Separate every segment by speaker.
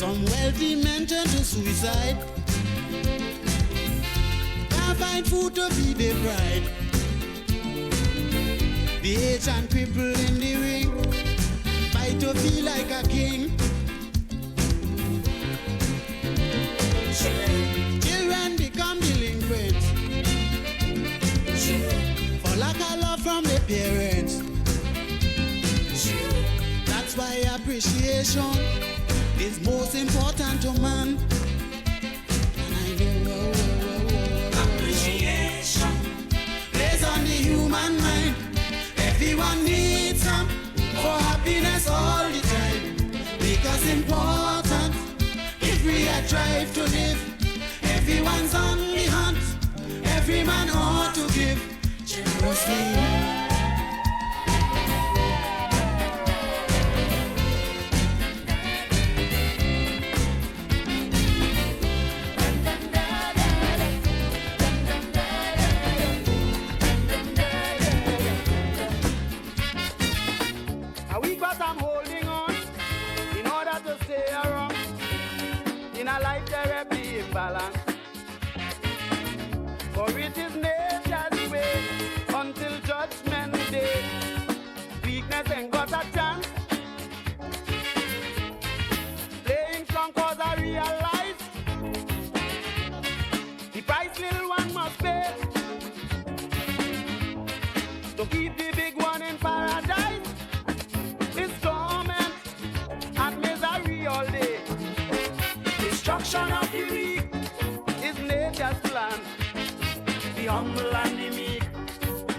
Speaker 1: Some wealthy men turn to suicide. Can't find food to feed their pride. The aged and crippled in the ring fight to feel like a king. Children become delinquent for lack of love from their parents. That's why appreciation is most important to man. And I know appreciation plays on the human mind. Everyone needs some for happiness all the time. Because important if we are drive to live. Everyone's on the hunt. Every man ought to give generously.
Speaker 2: Balance. For it is nature's way until judgment day. Weakness ain't got a chance. Playing strong cause I realize the price little one must pay to keep the big one in paradise. It's torment and misery all day. Destruction of the weak is nature's plan. The humble and the meek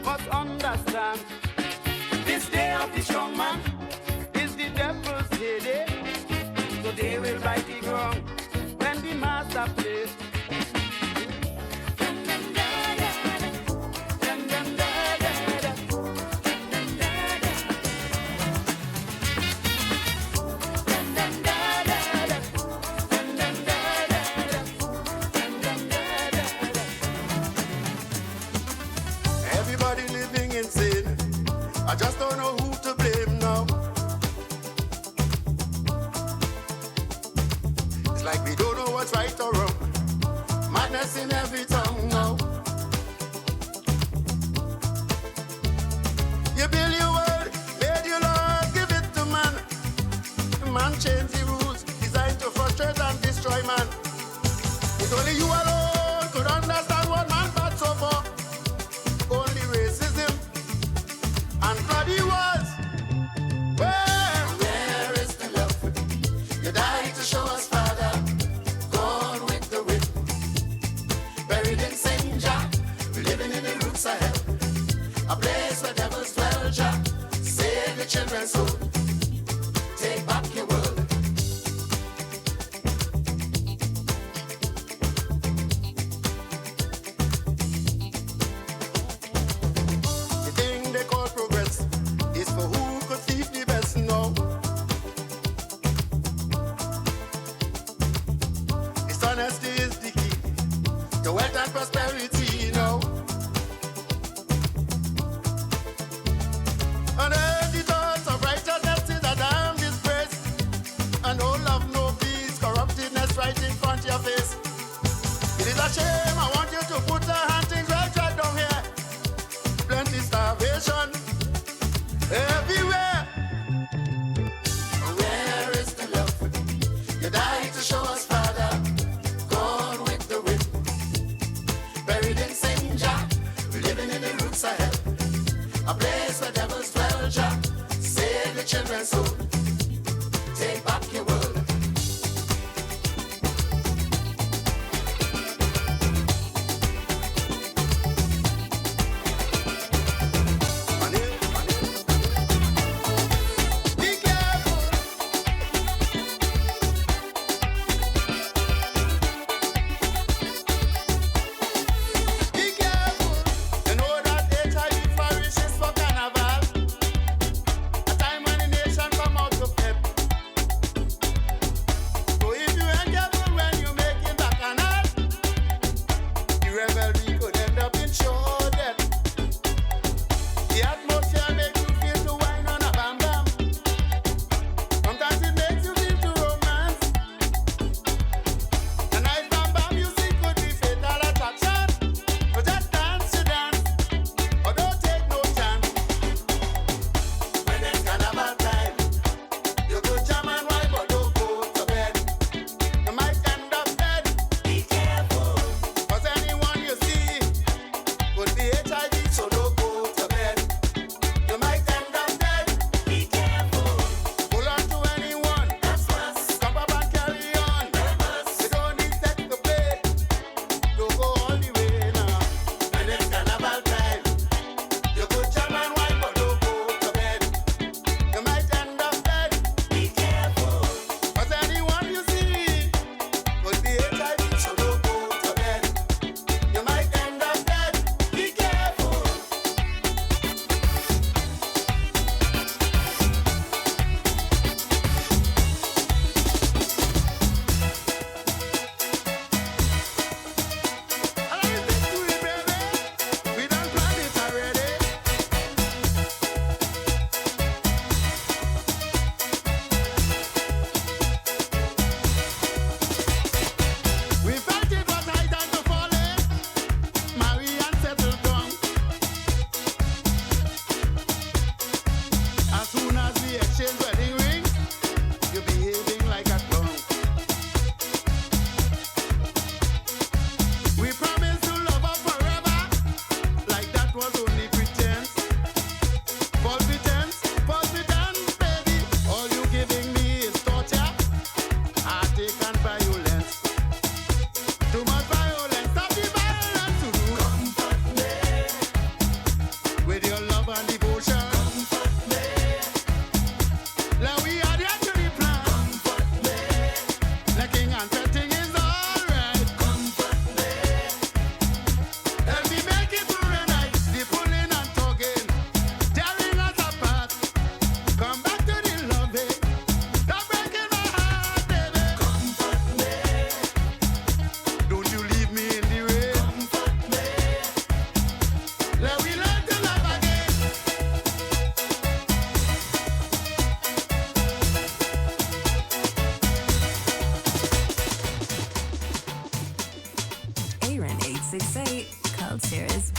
Speaker 2: must understand. This day of the strong man is the devil's heyday. So they will bite the ground when the master plays.
Speaker 3: I just don't know who to blame now. It's like we don't know what's right or wrong. Madness in every tongue now. You build your world, made your law, give it to man. Man change the rules, designed to frustrate and destroy man. It's only you alone could understand what man fought so for. Only racism and bloody wars. Where is the love? You died to show us, Father. Gone with the wind. Buried in St. John. We're living in the roots of hell. A place where devils dwell, Jah. Save the children's soul. Take back your world. Prosperity, no. And the thoughts of righteousness is a damn disgrace. And no love, no peace, corruptedness right in front of your face. It is a shame, I want you to put the hand things right down here. Plenty starvation everywhere. Where is the love? You died to show us, Father. Gone with the wind. Buried in St. John, we're living in the roots of hell. A place where devils dwell, Jah. Save the children's soul. Take back your world.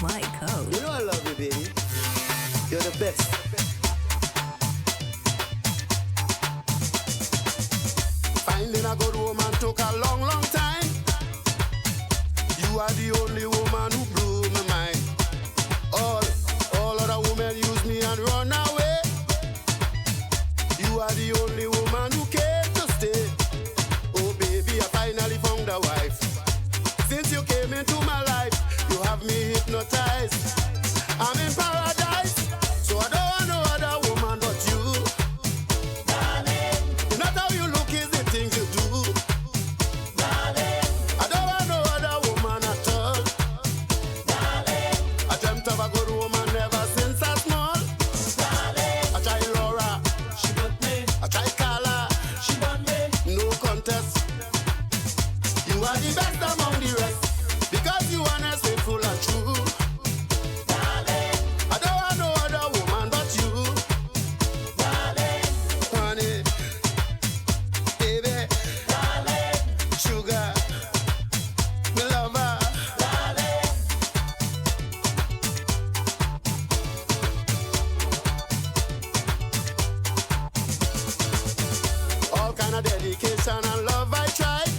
Speaker 4: my code.
Speaker 3: You know I love you, baby. You're the best. Finding a good woman took a long, long time. You are the only woman who blew my mind. All other women use me and run away. You are the only woman who came to stay. Oh baby, I finally found a wife. Since you came into my life, you have me hypnotized. I'm in paradise, so I don't want no other woman but you. Darling, it's not how you look, it's the things you do. Darling, I don't want no other woman at all. Darling, I dreamt of a good woman ever since I was small. Darling, I tried Laura, she got me. I tried Carla, she got me. No contest. You are the best among the rest, because you are honest, faithful and true. Darling, I don't want no other woman but you. Darling, honey, baby, darling, sugar, my lover, darling. All kind of dedication and love I tried.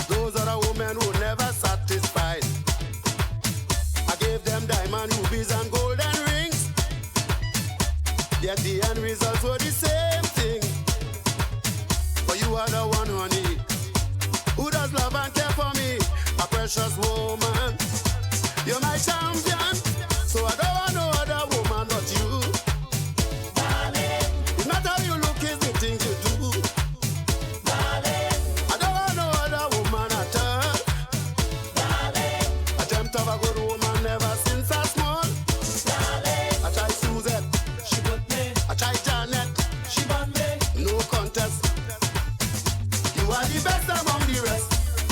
Speaker 3: Those are the women who never satisfied. I gave them diamond, rubies and golden rings, yet the end results were the same thing. But you are the one, honey, who does love and care for me. A precious woman, you're my champion, so I don't want no other woman but you. Darling, it's not how you look, it's the things you do. Darling, I don't want no other woman at all. Darling, I dreamt of a good woman ever since I was small. Darling, I tried Suzette, she got me. I tried Janet, she got me. No contest. You are the best among the rest,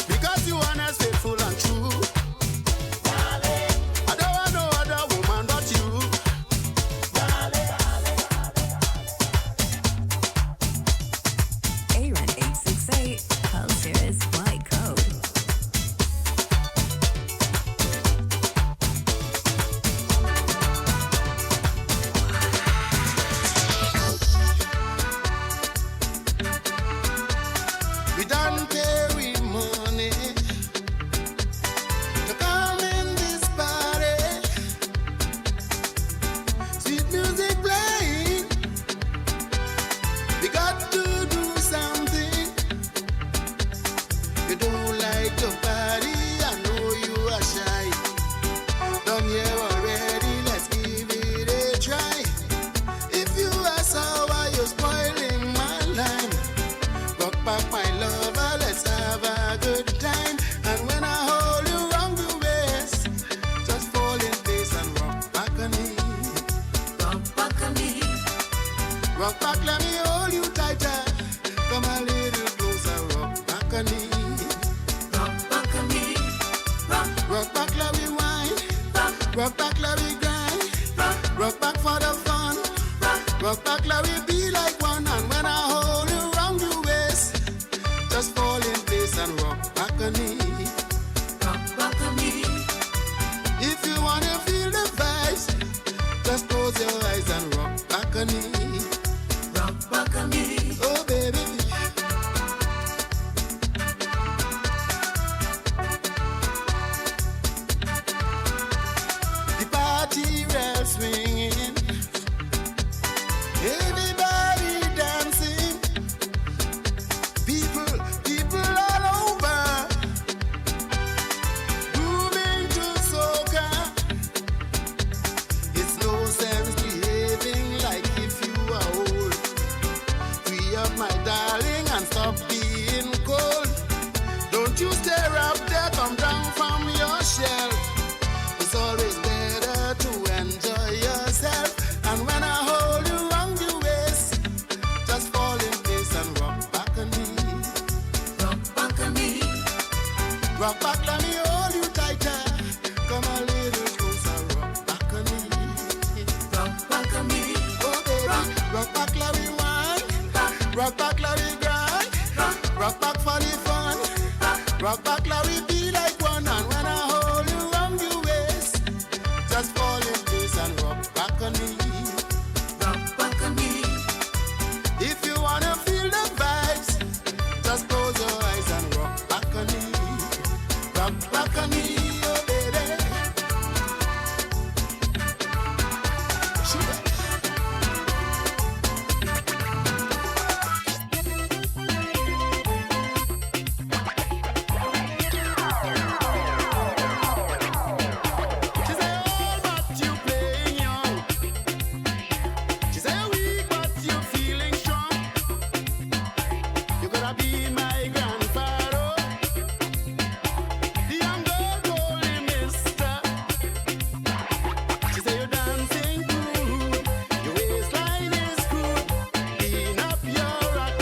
Speaker 3: because you are honest, faithful and true. Darling, I don't want no other woman but you. Darling,
Speaker 4: Aaron 868, culture is my code.
Speaker 3: we don't carry money to come in this party. Sweet music playing, we got to do something. You don't like to party, I know you are shy. Done here already, let's give it a try. If you are sour, you're spoiling my line. Rock back my lover, let's have a good time. And when I hold you round the waist, just fall in place and rock back on me.
Speaker 4: Rock back on me.
Speaker 3: Rock back, let me hold you tighter. Come a little closer, rock back on me.
Speaker 4: Rock back on me.
Speaker 3: Rock back, let me wine. Rock back, let me grind. Rock back for the fun. Rock back, let me be like one. And when I hold you round the waist, just fall in place and rock back on me.
Speaker 4: Rock back on me.
Speaker 3: If you wanna feel the vibes, just close your eyes and rock back on me.
Speaker 4: Rock back on me.
Speaker 3: Oh baby, the party rail swinging, everybody dancing, people all over, moving to soca. It's no sense behaving like if you are old. Free up my darling and stop being cold. Don't you stare up there, come down from your shelf. It's always better to enjoy yourself. And when I hold you round the waist, just fall in place and rock back on me.
Speaker 4: Rock back on me.
Speaker 3: Rock back, let me hold you tighter. Come a little closer, rock back on me.
Speaker 4: Rock back on me.
Speaker 3: Oh baby, rock back, let me wine. Rock back, let me grind. Rock back for the fun. Rock back, let me be like one. And when I hold you round the way, wanna be my grandfather. The young girl told him, mister. She said, you're dancing good. Your waistline is good. Clean up your rock.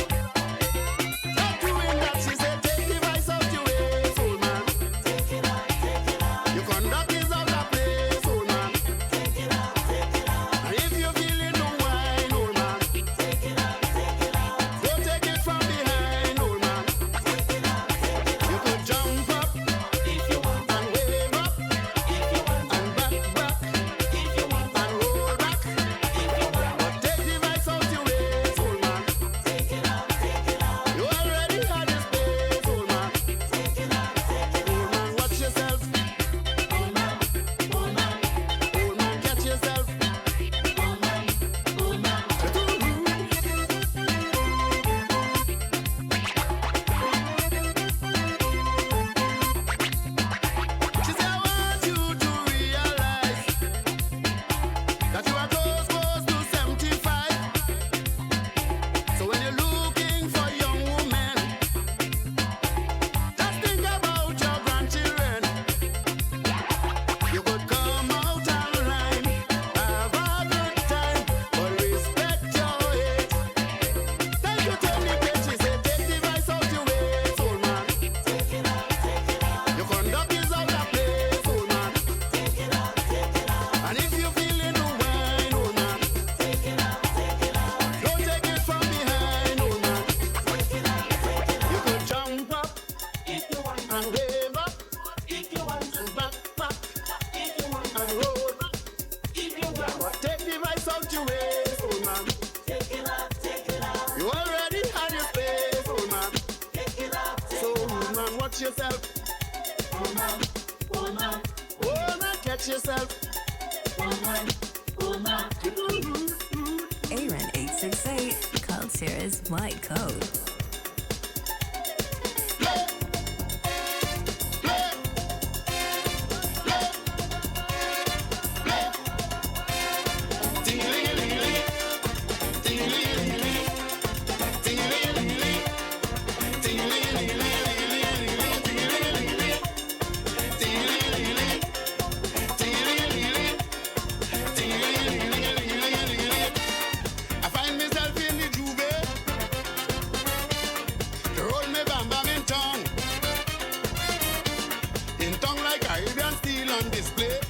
Speaker 3: Not doing that, she said, take the vice out your waist, old man.
Speaker 1: Take it out, take it out.
Speaker 3: Your conduct is out of place, old man.
Speaker 1: Take it out, take it out.
Speaker 3: And if you're feeling no wine, old man,
Speaker 1: Take it out, take it out.
Speaker 3: don't take it from behind, old man.
Speaker 1: Take it out, take it
Speaker 3: You
Speaker 1: out.
Speaker 3: could jump up
Speaker 1: If you want,
Speaker 3: and wave up
Speaker 1: if you want,
Speaker 3: and back,
Speaker 1: if you want,
Speaker 3: and roll back.
Speaker 1: if you want.
Speaker 3: But take the vice out your waist, old man.
Speaker 1: Take it out, take it out.
Speaker 3: You already had your space, old man.
Speaker 1: Take it out, take it
Speaker 3: Old man, watch yourself.
Speaker 1: out. Old man, old man,
Speaker 3: Old man, catch yourself.
Speaker 1: old man, old man.
Speaker 3: She said, I want you to realize that you are close to 75. So when you're looking for young women, just think about your grandchildren. You could come out and rhyme, have a good time, but respect your age. Thank you, Tony Page. She said, take the vice out your waist, old man.
Speaker 1: Take it out, take it out.
Speaker 3: Your conduct is out of place, old man.
Speaker 1: Take it out, take it out.
Speaker 3: And if you're feeling the wine, old man,
Speaker 1: Take it out, take it out.
Speaker 3: don't take it from behind, old man.
Speaker 1: Take it out, take it
Speaker 3: You
Speaker 1: out.
Speaker 3: could jump up
Speaker 1: If you want,
Speaker 3: and wave up
Speaker 1: if you want,
Speaker 3: and back,
Speaker 1: if you want,
Speaker 3: and roll back.
Speaker 1: if you want.
Speaker 3: But take the vice out your waist, old man.
Speaker 1: Take it out, take it out.
Speaker 3: You already had your space, old man.
Speaker 1: Take it out, take
Speaker 3: So,
Speaker 1: it
Speaker 3: old
Speaker 1: out.
Speaker 3: man, watch yourself.
Speaker 1: Old man, old man,
Speaker 3: Old man, catch yourself.
Speaker 1: old man, old man.
Speaker 4: Aaron 868. Culture is my code.
Speaker 3: Play, play, play, play. Ting-a-ling-a-ling-a-ling, ting-a-ling-a-ling-a-ling, ting-a-ling-a-ling-a-ling, ting-a-ling-a-ling-a-ling, ting-a-ling-a-ling-a-ling, ting-a-ling-a-ling-a-ling, ting-a-ling-a-ling-a-ling, ting-a-ling-a-ling-a-ling. I find myself in the Juve. To roll me bam bam in tongue. In tongue like Caribbean steel on display.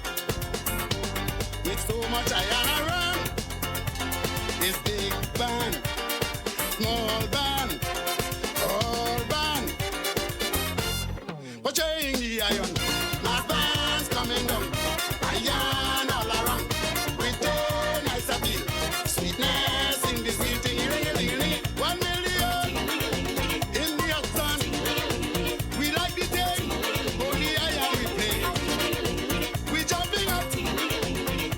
Speaker 3: With so much iron around. It's big band, small band, all band. Watching the iron. Mass bands coming down. Iron all around. Retain nice appeal. Sweetness in this meeting. 1 million in the hot sun. We like the thing. Only iron we play. We jumping up.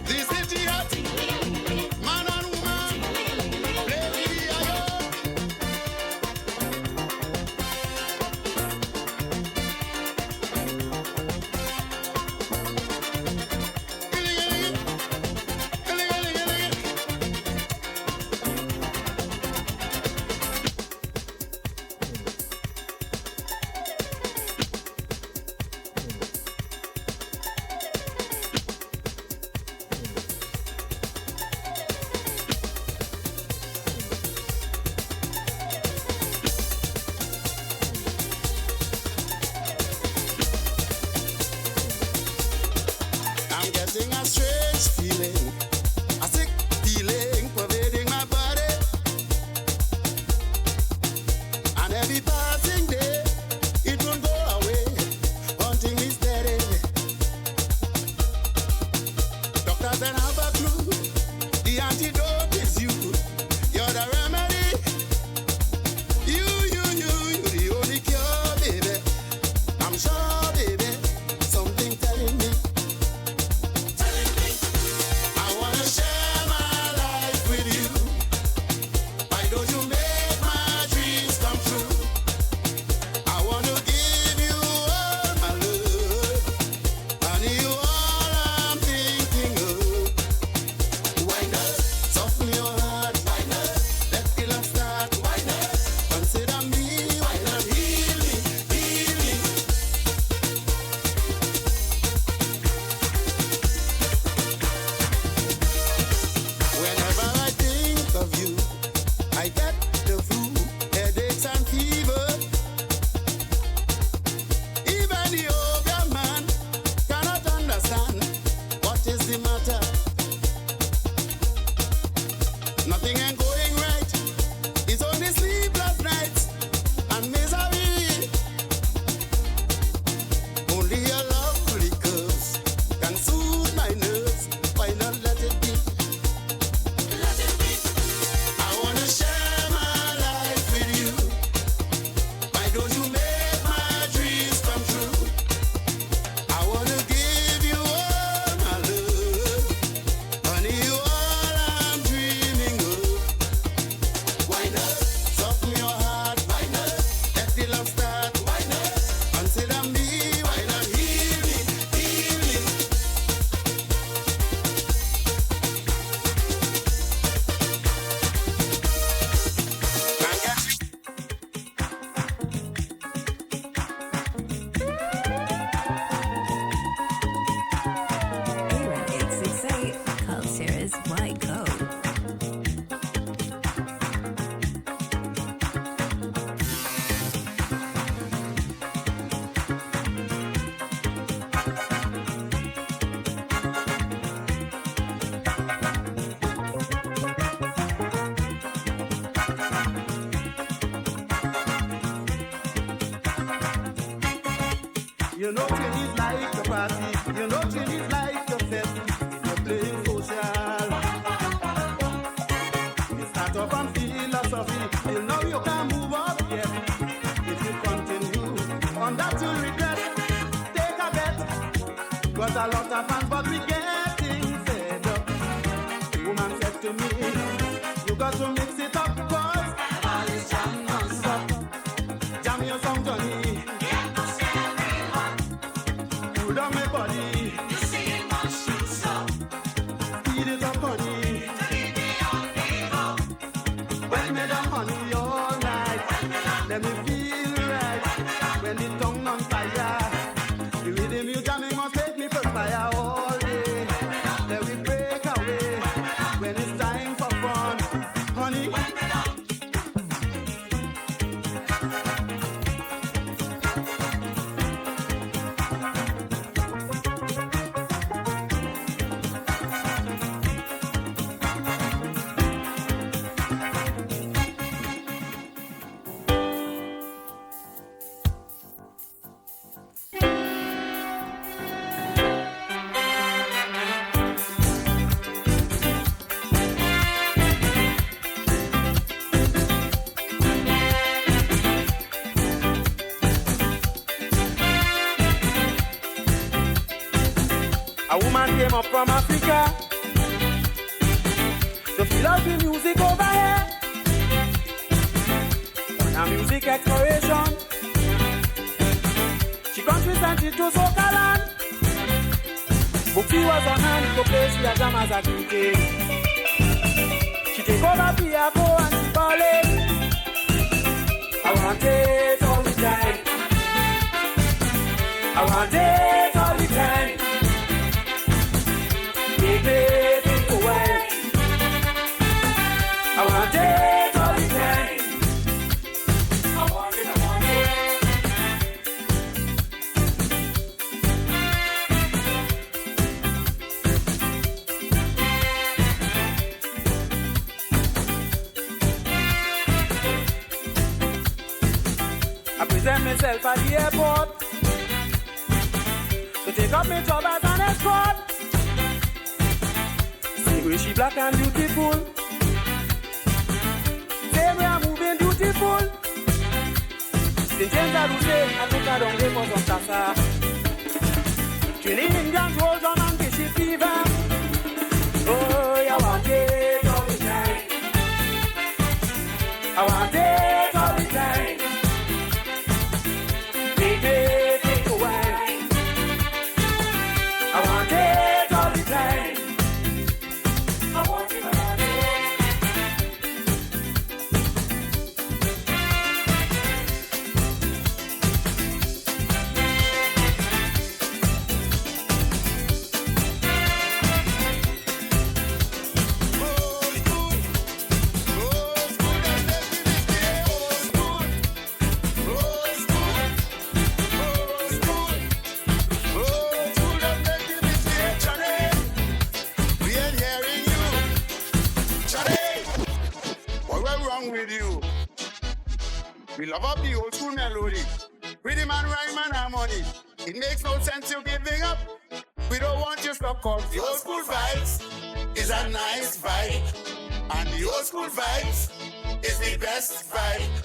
Speaker 3: The city hot.
Speaker 2: You know Chinese like the party. You know Chinese like the fest. You're playing social. You start off on philosophy. You know you can't move up yet. If you continue on that you'll regret. Take a bet. Got a lot of fun but we getting fed up. The woman said to me, you got to mix it up cause all is jam non-stop. Jam your song Johnny. Put on my body. You see it must shoot so. Speed it up, honey. Leave me on people. When me done honey all night. Let me feel right. When the tongue on fire. The rhythm you jamming must make me perspire all day. Let me break away. When it's time for fun, honey. A woman came up from Africa to feel out the music over here. On a music exploration, she contributed to soca land. Bookie was on hand to play she a jam as a DJ. She take over piano and she ballet. I want it all the time. I want it all the time. Make me feel away. I want it all the time. I want it, I want it. I present myself at the airport to take up my job as an escort. Way she black and beautiful. Say we are moving beautiful. The James are say I took her down there for some casa. Tuning Indians roll drum and kiss it fever. Oh, I want it all the time. I want it all the time. Make me take a while. I want it all the time.
Speaker 3: We love up the old school melody. Rhythm and rhyme and harmony. It makes no sense you giving up. We don't want you stop cause the old school vibes is a nice vibe. And the old school vibes is the best vibe.